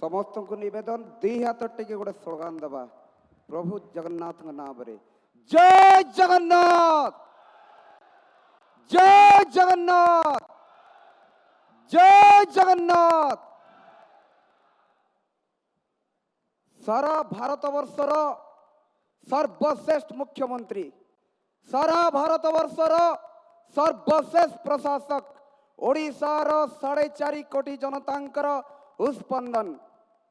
समस्त को निवेदन दी हाथ टिके गोटे स्लोगान दबा प्रभु जगन्नाथ नाम रे जय जगन्नाथ जय जगन्नाथ जय जगन्नाथ। सारा भारतवर्षर सर्वश्रेष्ठ मुख्यमंत्री सारा भारतवर्षर सर्वश्रेष्ठ प्रशासक ओडिशार 4.5 कोटी जनतांकर स्पंदन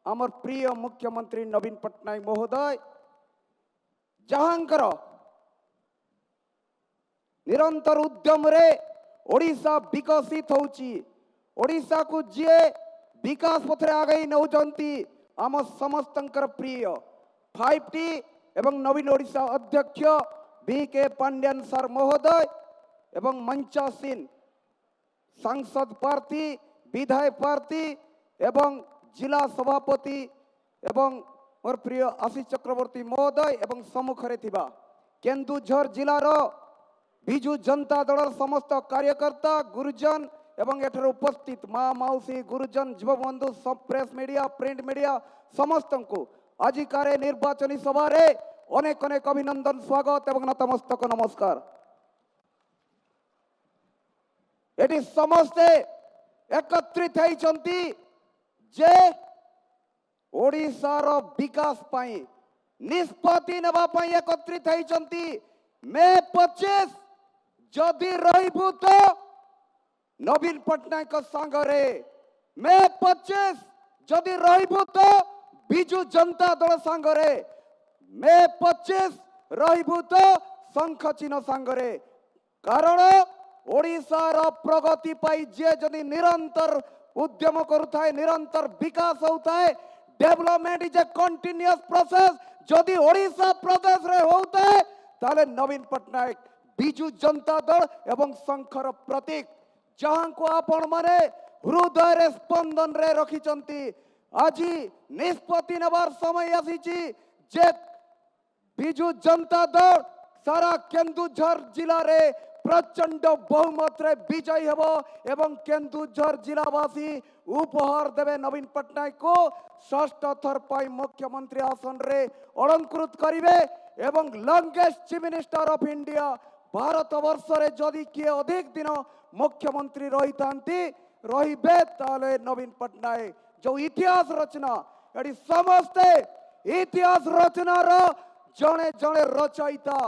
आमर प्रिय मुख्यमंत्री नवीन पट्टनायक महोदय जहांकर निरंतर उद्यम रे ओडिशा विकसित होउची। ओडिशा को जे विकास पथरे आगे नौचंती आम समस्तंकर प्रिय 5T एवं नवीन ओडिशा अध्यक्ष बीके पांड्यन सर महोदय एवं मंचासीन सांसद प्रार्थी विधायक प्रार्थी एवं जिला सभापति एवं मोर प्रिय आशीष चक्रवर्ती महोदय एवं सम्मुखरे थिबा केन्दुझर जिलार बिजु जनता दल समस्त कार्यकर्ता गुरुजन एवं एठार उपस्थित माँ मौसी गुरुजन जीवबंधु सब प्रेस मीडिया प्रिंट मीडिया समस्त को आजिकार निर्वाचनी सभारे अनेक अनेक अभिनंदन स्वागत एवं नतमस्तक नमस्कार। एटी समस्ते एकत्रित होइचंती जे ओडिशार विकास पाई निष्पत्ति नेबा पाई एकत्रित होइचंती। मे 25 जदि रहिबु तो नवीन पट्टनायक सांगरे मे 25 जदि रहिबु तो बिजु जनता दल सांगरे मे 25 रहिबु तो शंख चिन्ह सांगरे। कारण ओडिशार प्रगति पाई जे जदि निरंतर उद्यम करुथाए निरंतर विकास होता है development is a continuous process जदि ओडिशा प्रदेश रे होता है ताले नवीन पट्टनायक बिजु जनता दल एवं शंखर प्रतीक जहां को आपण माने हृदय रे स्पंदन रे रखिचंती। आज निष्पत्ति नेबार समय आसीची जे बिजु जनता दल सारा केन्दुझर जिला रे प्रचंड बहुमत रे विजय हेबो एवं केन्दुझर जिलावासी उपहार देवे नवीन पट्टनायक को षष्ठ थर पाई मुख्यमंत्री आसन रे अलंकृत करिवे एवं longest chief minister of India Bharat वर्ष रे जदि किए अधिक दिन मुख्यमंत्री रही थांती रहिबे ताले नवीन पट्टनायक जो इतिहास रचना एडी समस्ते इतिहास रचना रो जणे जणे रचयिता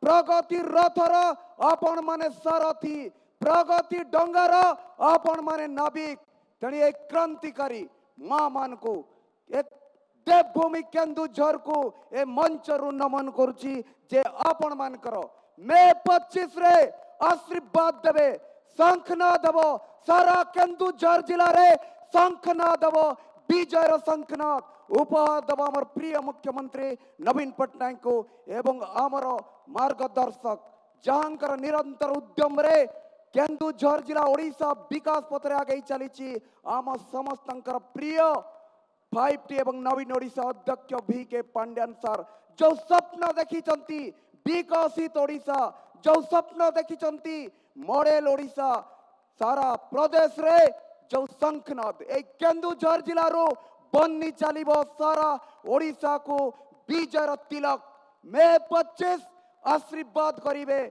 प्रगति रथर आपण माने सारथी प्रगति डंगार आपण माने नाविक तेणी एक क्रांतिकारी माँ मान को एक देवभूमि केन्दुझर को ए मंच रु नमन करुची जे आपण मान करो मे 25 रे आशीर्वाद देवे शंखनाद देव सारा केन्दुझर जिला रे शंखनाद देव विजय शंखनाद उपहार देव आमर प्रिय मुख्यमंत्री नवीन पट्टनायक को एवं आमर मार्गदर्शक जहांकर निरंतर उद्यम रे केन्दुझर जिला ओडिशा विकास पथरे आगे चली आम समस्तंकर प्रिय 5T एवं नवीन ओडिशा अध्यक्ष बीके पांड्यन सर जो स्वप्न देखी विकसित ओडिशा जो स्वप्न देखी मॉडल ओडिशा सारा प्रदेश रे जो शंखनाद ए केन्दुझर जिला रो बन्नी चलिबो सारा ओडिशा को विजय तिलक मे 25 आशीर्वाद करिवे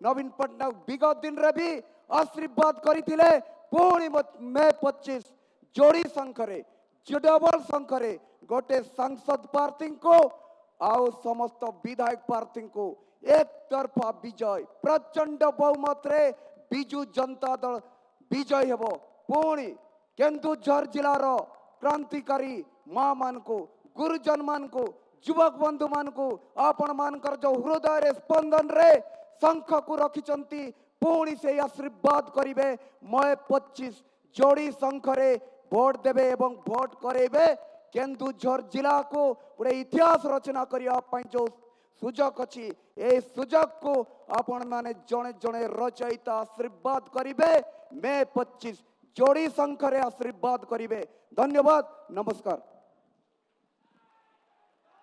नवीन पट्टनायक विगत दिन रे भी आशीर्वाद करिथिले पुणी मे 25 जोड़ी शंखरे डबल शंखरे गोटे सांसद प्रार्थी को आउ समस्त विधायक प्रार्थी को एक तरफा विजय प्रचंड बहुमत रे बिजु जनता दल विजय हेबो। पुणी केन्दुझर जिलार क्रांतिकारी माँ मान को गुरुजन मान को युवक बंधु मान को आपण मानकर जो हृदय रे स्पंदन रे शंख को रखिचंती पुणी से आशीर्वाद करिवे मय 25 जोड़ी शंखरे भोट देवे एवं भोट करेबे केन्दुझर जिला को पूरे इतिहास रचना करिया पई जो सुजोग अछि ए सुजोग को आपण माने जणे जणे रचयिता आशीर्वाद करिवे मे 25 जोड़ी शंखरे आशीर्वाद करिवे। धन्यवाद नमस्कार।